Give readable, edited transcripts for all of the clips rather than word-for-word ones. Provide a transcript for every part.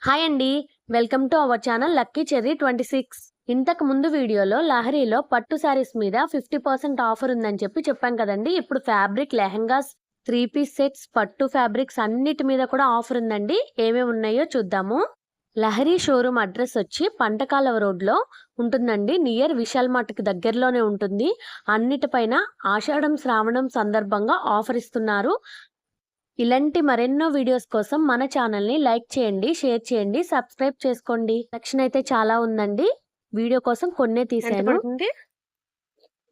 Hi అండి, welcome to our channel lucky cherry 26. ఇంతకు ముందు వీడియోలో లహరిలో పట్టు శారీస్ మీద 50% ఆఫర్ ఉందని చెప్పాం కదండి. ఇప్పుడు ఫ్యాబ్రిక్ లెహంగాస్, 3 పీస్ సెట్స్, పట్టు ఫ్యాబ్రిక్స్ అన్నిటి మీద కూడా ఆఫర్ ఉందండి. ఏమేమి ఉన్నాయో చూద్దాము. లహరి షోరూమ్ అడ్రస్ వచ్చి పంటకాలవ రోడ్లో ఉంటుందండి. నియర్ విశాల్ మార్ట్కి దగ్గరలోనే ఉంటుంది. అన్నిటిపైన ఆషాఢం శ్రావణం సందర్భంగా ఆఫర్ ఇస్తున్నారు. ఇలాంటి మరెన్నో వీడియోస్ కోసం మన ఛానల్ని లైక్ చేయండి, షేర్ చేయండి, సబ్స్క్రైబ్ చేసుకోండి. సెక్షన్ అయితే చాలా ఉందండి. వీడియో కోసం కొన్నే తీసాను.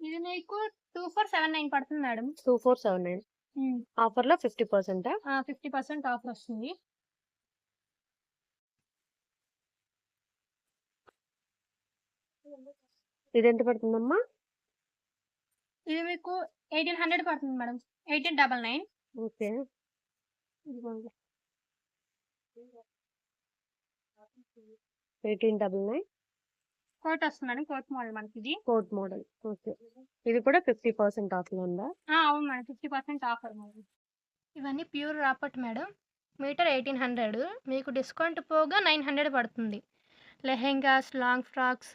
ఇది మీకు 2479 పడుతుంది మేడం. 2479 ఆఫర్ లో 50%. 50% ఆఫర్ వస్తుంది. ఇది ఎంత పడుతుందమ్మా? ఇది మీకు 1800 పడుతుంది మేడం. 1899. ఓకే, 1899 కోట్ వస్తుంది మేడం. కోట్ మోడల్ మనకి ఇది. Coat model. ఓకే, ఇది కూడా 50% ఆఫ్ లో ఉందా? అవును మేడం, 50% ఆఫర్ మేడం. ఇవన్నీ ప్యూర్ రాపట్ మేడం. మీటర్ 1800, మీకు డిస్కౌంట్ పోగా 900 పడుతుంది. లెహెంగాస్, లాంగ్ ఫ్రాక్స్,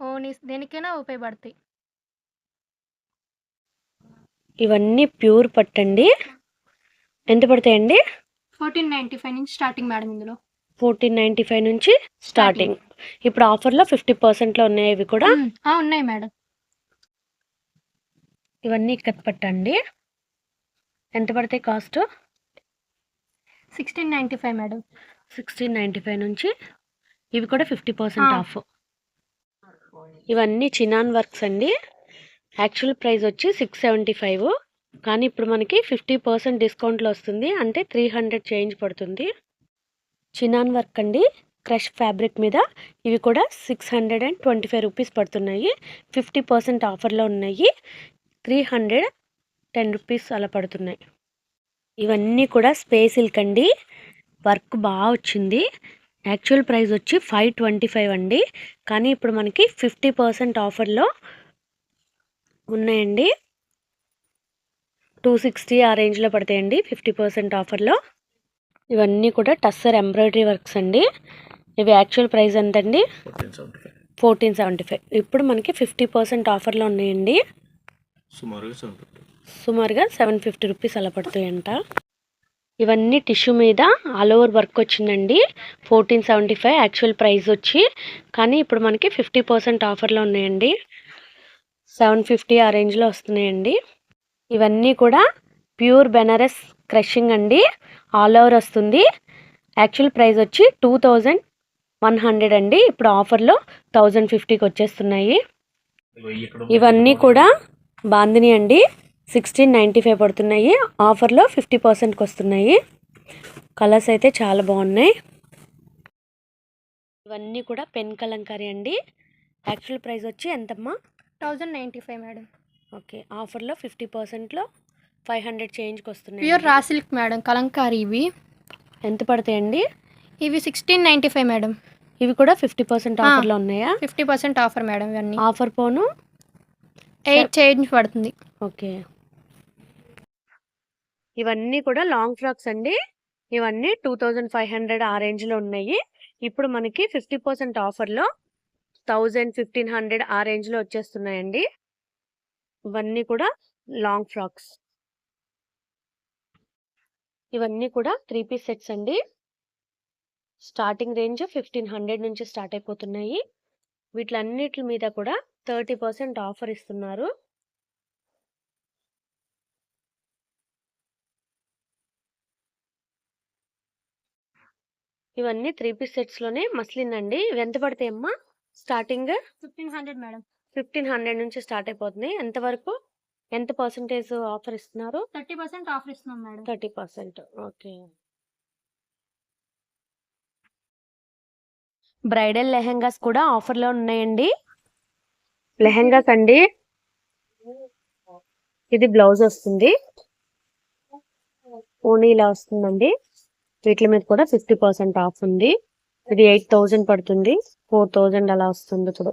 ఓనీస్ దేనికైనా ఉపయోగపడతాయి. ఇవన్నీ ప్యూర్ పట్టండి. ఎంత పడతాయండి? 1495 నుంచి స్టార్టింగ్ మేడం. ఇందులో 1495 నుంచి స్టార్టింగ్. ఇప్పుడు ఆఫర్ లో 50% లో ఉన్నాయి. ఇవి కూడా ఉన్నాయి మేడం. ఇవన్నీ ఇక్కత్ పట్టండి. ఎంత పడతాయి కాస్ట్? 1695 మేడం. 1695 నుంచి ఇవి కూడా 50% ఆఫ్. ఇవన్నీ చినాన్ వర్క్స్ అండి. యాక్చువల్ ప్రైస్ వచ్చి 675, కానీ ఇప్పుడు మనకి 50% డిస్కౌంట్లో వస్తుంది. అంటే 300 చేంజ్ పడుతుంది. చినాన్ వర్క్ అండి, క్రష్ ఫ్యాబ్రిక్ మీద. ఇవి కూడా 625 రూపీస్ పడుతున్నాయి. 50% ఆఫర్లో ఉన్నాయి. 310 రూపీస్ అలా పడుతున్నాయి. ఇవన్నీ కూడా స్పేస్ సిల్క్ అండి. వర్క్ బాగా వచ్చింది. యాక్చువల్ ప్రైస్ వచ్చి 525 అండి, కానీ ఇప్పుడు మనకి 50% ఆఫర్లో ఉన్నాయండి. 260 ఆ రేంజ్లో పడతాయండి 50% ఆఫర్లో. ఇవన్నీ కూడా టస్సర్ ఎంబ్రాయిడరీ వర్క్స్ అండి. ఇవి యాక్చువల్ ప్రైస్ ఎంతండి? 1475. ఇప్పుడు మనకి 50% ఆఫర్లో ఉన్నాయండి. సుమారుగా 750 రూపీస్ అలా పడుతాయంట. ఇవన్నీ టిష్యూ మీద ఆల్ ఓవర్ వర్క్ వచ్చిందండి. 1475 యాక్చువల్ ప్రైస్ వచ్చి, కానీ ఇప్పుడు మనకి 50% ఆఫర్లో ఉన్నాయండి. 750 ఆ రేంజ్లో వస్తున్నాయండి. ఇవన్నీ కూడా ప్యూర్ బెనారస్ క్రషింగ్ అండి. ఆల్ ఓవర్ వస్తుంది. యాక్చువల్ ప్రైస్ వచ్చి 2100 అండి. ఇప్పుడు ఆఫర్లో 1050కి వచ్చేస్తున్నాయి. ఇవన్నీ కూడా బాందిని అండి. 1695 పడుతున్నాయి. ఆఫర్లో 50%కి వస్తున్నాయి. కలర్స్ అయితే చాలా బాగున్నాయి. ఇవన్నీ కూడా పెన్ కలంకారీ అండి. యాక్చువల్ ప్రైస్ వచ్చి ఎంతమ్మా? 1095 మేడం. ఓకే, ఆఫర్లో 50%లో 500 చేంజ్కి వస్తున్నాయి. Pure raw silk madam, Kalamkari. ఇవి ఎంత పడతాయండి? ఇవి 1695 మేడం. ఇవి కూడా 50% ఆఫర్లో ఉన్నాయా? 50% ఆఫర్ మేడం. ఇవన్నీ ఆఫర్ పోను 8 చేంజ్ పడుతుంది. ఓకే, ఇవన్నీ కూడా లాంగ్ ఫ్రాక్స్ అండి. ఇవన్నీ 2500 ఆ రేంజ్లో ఉన్నాయి. ఇప్పుడు మనకి 50% ఆఫర్లో 1000, 1500 ఆ రేంజ్లో వచ్చేస్తున్నాయండి. ఇవన్నీ కూడా లాంగ్ ఫ్రాక్స్. ఇవన్నీ కూడా 3 పీస్ సెట్స్ అండి. స్టార్టింగ్ రేంజ్ 1500 నుంచి స్టార్ట్ అయిపోతున్నాయి. వీటిలన్నిటి మీద కూడా 30% ఆఫర్ ఇస్తున్నారు. ఇవన్నీ 3 పీస్ సెట్స్లోనే మస్లిన్ అండి. ఇవి ఎంత పడతాయమ్మా? Starting 1500 madam. 1500 నుంచి స్టార్ట్ అయిపోతున్నాయి. ఎంతవరకు, ఎంత పర్సెంటేజ్ ఆఫర్ ఇస్తున్నారు? 30% ఆఫర్ ఇస్తున్నాం మేడం. 30%. ఓకే. బ్రైడల్ లెహెంగాస్ కూడా ఆఫర్లో ఉన్నాయండి. లెహెంగాస్ అండి, ఇది బ్లౌజ్ వస్తుంది. ఓనీ ఇలా వస్తుందండి. వీటి మీద కూడా 50% ఆఫ్ ఉంది. ఇది 8000 పడుతుంది. 4000 అలా వస్తుంది. ఇప్పుడు